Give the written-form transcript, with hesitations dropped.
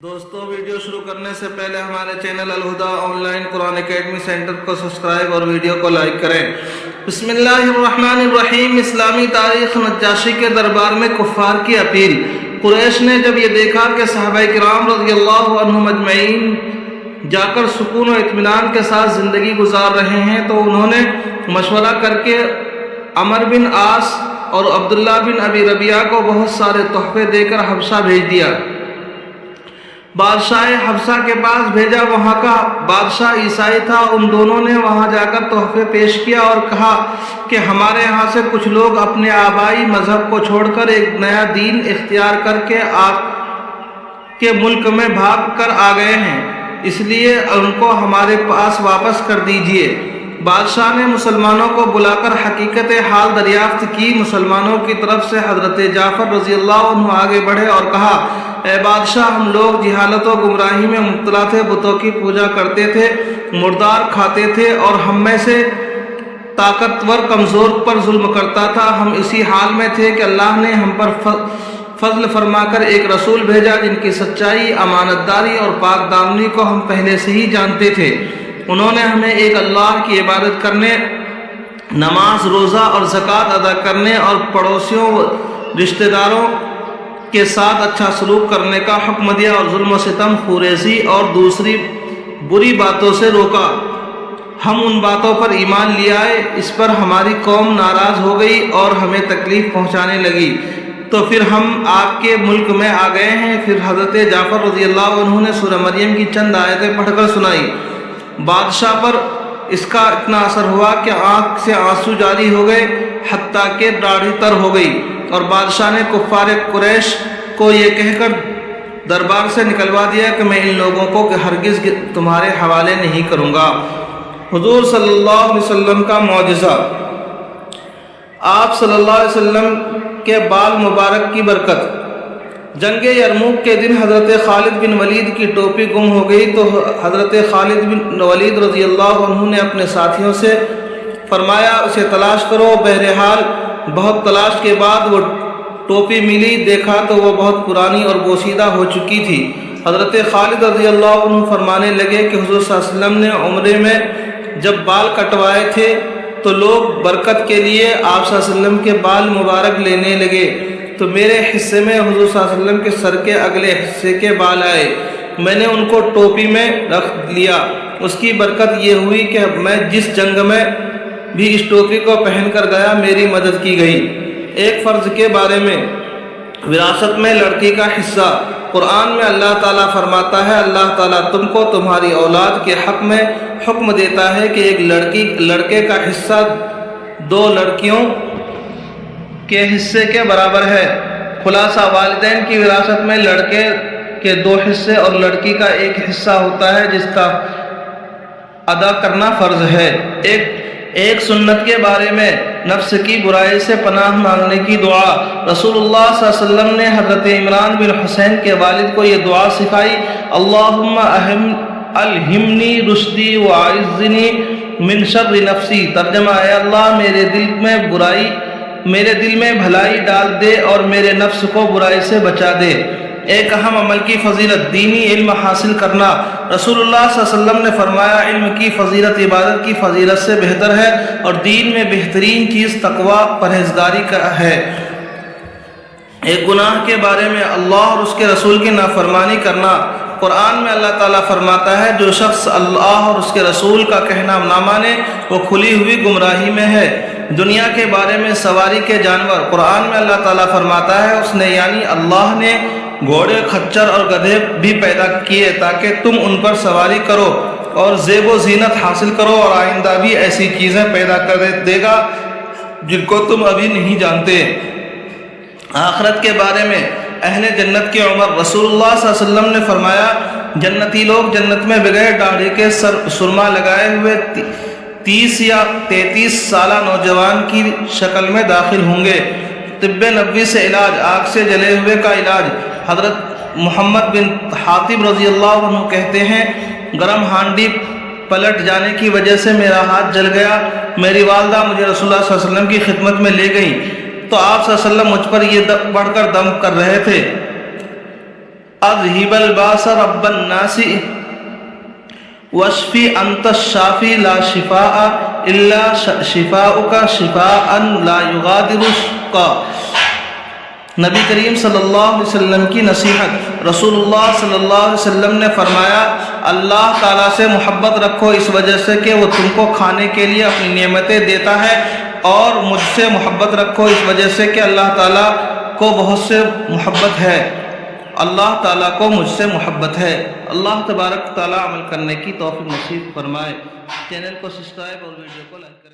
دوستو ویڈیو شروع کرنے سے پہلے ہمارے channel Alhuda online Quran academy centre کو سبسکرائب اور ویڈیو کو لائک کریں۔ بسم اللہ الرحمن الرحیم۔ اسلامی تاریخ نجاشی کے دربار میں کفار کی اپیل۔ قریش نے جب یہ دیکھا کہ صحابہ کرام رضی اللہ عنہم اجمعین جا کر سکون و اطمینان کے ساتھ زندگی گزار رہے ہیں تو انہوں نے مشورہ کر کے عمر بن عاص اور عبداللہ بن ابی ربیعہ کو بہت سارے تحفے دے کر حبشہ بھیج دیا۔ بادشاہ حبشہ کے پاس بھیجا، وہاں کا بادشاہ عیسائی تھا۔ ان دونوں نے وہاں جا کر تحفے پیش کیا اور کہا کہ ہمارے یہاں سے کچھ لوگ اپنے آبائی مذہب کو چھوڑ کر ایک نیا دین اختیار کر کے آپ کے ملک میں بھاگ کر آ گئے ہیں، اس لیے ان کو ہمارے پاس واپس کر دیجئے۔ بادشاہ نے مسلمانوں کو بلا کر حقیقت حال دریافت کی۔ مسلمانوں کی طرف سے حضرت جعفر رضی اللہ عنہ آگے بڑھے اور کہا، اے بادشاہ، ہم لوگ جہالت و گمراہی میں مبتلا تھے، بتوں کی پوجا کرتے تھے، مردار کھاتے تھے اور ہم میں سے طاقتور کمزور پر ظلم کرتا تھا۔ ہم اسی حال میں تھے کہ اللہ نے ہم پر فضل فرما کر ایک رسول بھیجا جن کی سچائی، امانت داری اور پاک دامنی کو ہم پہلے سے ہی جانتے تھے۔ انہوں نے ہمیں ایک اللہ کی عبادت کرنے، نماز، روزہ اور زکوٰۃ ادا کرنے اور پڑوسیوں و رشتہ داروں کے ساتھ اچھا سلوک کرنے کا حکم دیا اور ظلم و ستم، خوریزی اور دوسری بری باتوں سے روکا۔ ہم ان باتوں پر ایمان لے آئے، اس پر ہماری قوم ناراض ہو گئی اور ہمیں تکلیف پہنچانے لگی، تو پھر ہم آپ کے ملک میں آ گئے ہیں۔ پھر حضرت جعفر رضی اللہ عنہ نے سورہ مریم کی چند آیتیں پڑھ کر سنائی۔ بادشاہ پر اس کا اتنا اثر ہوا کہ آنکھ سے آنسو جاری ہو گئے، حتیٰ کہ داڑھی تر ہو گئی، اور بادشاہ نے کفار قریش کو یہ کہہ کر دربار سے نکلوا دیا کہ میں ان لوگوں کو ہرگز تمہارے حوالے نہیں کروں گا۔ حضور صلی اللہ علیہ وسلم کا معجزہ۔ آپ صلی اللہ علیہ وسلم کے بال مبارک کی برکت۔ جنگ یرموک کے دن حضرت خالد بن ولید کی ٹوپی گم ہو گئی تو حضرت خالد بن ولید رضی اللہ عنہ نے اپنے ساتھیوں سے فرمایا، اسے تلاش کرو۔ بہرحال بہت تلاش کے بعد وہ ٹوپی ملی، دیکھا تو وہ بہت پرانی اور بوسیدہ ہو چکی تھی۔ حضرت خالد رضی اللہ عنہ فرمانے لگے کہ حضور صلی اللہ علیہ وسلم نے عمرے میں جب بال کٹوائے تھے تو لوگ برکت کے لیے آپ صلی اللہ علیہ وسلم کے بال مبارک لینے لگے، تو میرے حصے میں حضور صلی اللہ علیہ وسلم کے سر کے اگلے حصے کے بال آئے، میں نے ان کو ٹوپی میں رکھ لیا۔ اس کی برکت یہ ہوئی کہ میں جس جنگ میں بھی اس ٹوپی کو پہن کر گیا میری مدد کی گئی۔ ایک فرض کے بارے میں، وراثت میں لڑکی کا حصہ۔ قرآن میں اللہ تعالیٰ فرماتا ہے، اللہ تعالیٰ تم کو تمہاری اولاد کے حق میں حکم دیتا ہے کہ ایک لڑکے کا حصہ دو لڑکیوں کے حصے کے برابر ہے۔ خلاصہ، والدین کی وراثت میں لڑکے کے 2 حصے اور لڑکی کا 1 حصہ ہوتا ہے جس کا ادا کرنا فرض ہے۔ ایک سنت کے بارے میں، نفس کی برائی سے پناہ مانگنے کی دعا۔ رسول اللہ صلی اللہ علیہ وسلم نے حضرت عمران بن حسین کے والد کو یہ دعا سکھائی، اللہم الہمنی رشدی وعزنی من شر نفسی۔ ترجمہ، اے اللہ میرے دل میں بھلائی ڈال دے اور میرے نفس کو برائی سے بچا دے۔ ایک اہم عمل کی فضیلت، دینی علم حاصل کرنا۔ رسول اللہ صلی اللہ علیہ وسلم نے فرمایا، علم کی فضیلت عبادت کی فضیلت سے بہتر ہے اور دین میں بہترین چیز تقوی، پرہیزگاری کا ہے۔ ایک گناہ کے بارے میں، اللہ اور اس کے رسول کی نافرمانی کرنا۔ قرآن میں اللہ تعالیٰ فرماتا ہے، جو شخص اللہ اور اس کے رسول کا کہنا نہ مانے وہ کھلی ہوئی گمراہی میں ہے۔ دنیا کے بارے میں، سواری کے جانور۔ قرآن میں اللہ تعالیٰ فرماتا ہے، اس نے یعنی اللہ نے گھوڑے، خچر اور گدھے بھی پیدا کیے تاکہ تم ان پر سواری کرو اور زیب و زینت حاصل کرو، اور آئندہ بھی ایسی چیزیں پیدا کر دے گا جن کو تم ابھی نہیں جانتے۔ آخرت کے بارے میں، اہل جنت کے عمر۔ رسول اللہ صلی اللہ علیہ وسلم نے فرمایا، جنتی لوگ جنت میں بغیر داڑھی کے سرما لگائے ہوئے 30 یا 33 سالہ نوجوان کی شکل میں داخل ہوں گے۔ طب نبوی سے علاج، آگ سے جلے ہوئے کا علاج۔ حضرت محمد بن حاتب رضی اللہ عنہ کہتے ہیں، گرم ہانڈی پلٹ جانے کی وجہ سے میرا ہاتھ جل گیا، میری والدہ مجھے رسول اللہ صلی اللہ علیہ وسلم کی خدمت میں لے گئیں تو آپ صلی اللہ علیہ وسلم مجھ پر یہ بڑھ کر دم کر رہے تھے۔ اذهب الباس رب الناس واشفی انت الشافی لا شفاء الا شفاؤک شفاء لا یغادر سقما۔ نبی کریم صلی اللہ علیہ وسلم کی نصیحت۔ رسول اللہ صلی اللہ علیہ وسلم نے فرمایا اللہ تعالیٰ سے محبت رکھو اس وجہ سے کہ وہ تم کو کھانے کے لیے اپنی نعمتیں دیتا ہے، اور مجھ سے محبت رکھو اس وجہ سے کہ اللہ تعالیٰ کو بہت سے محبت ہے، اللہ تعالیٰ کو مجھ سے محبت ہے۔ اللہ تبارک تعالیٰ عمل کرنے کی توفیق نصیب فرمائے۔ چینل کو سبسکرائب اور ویڈیو کو لائک کریں۔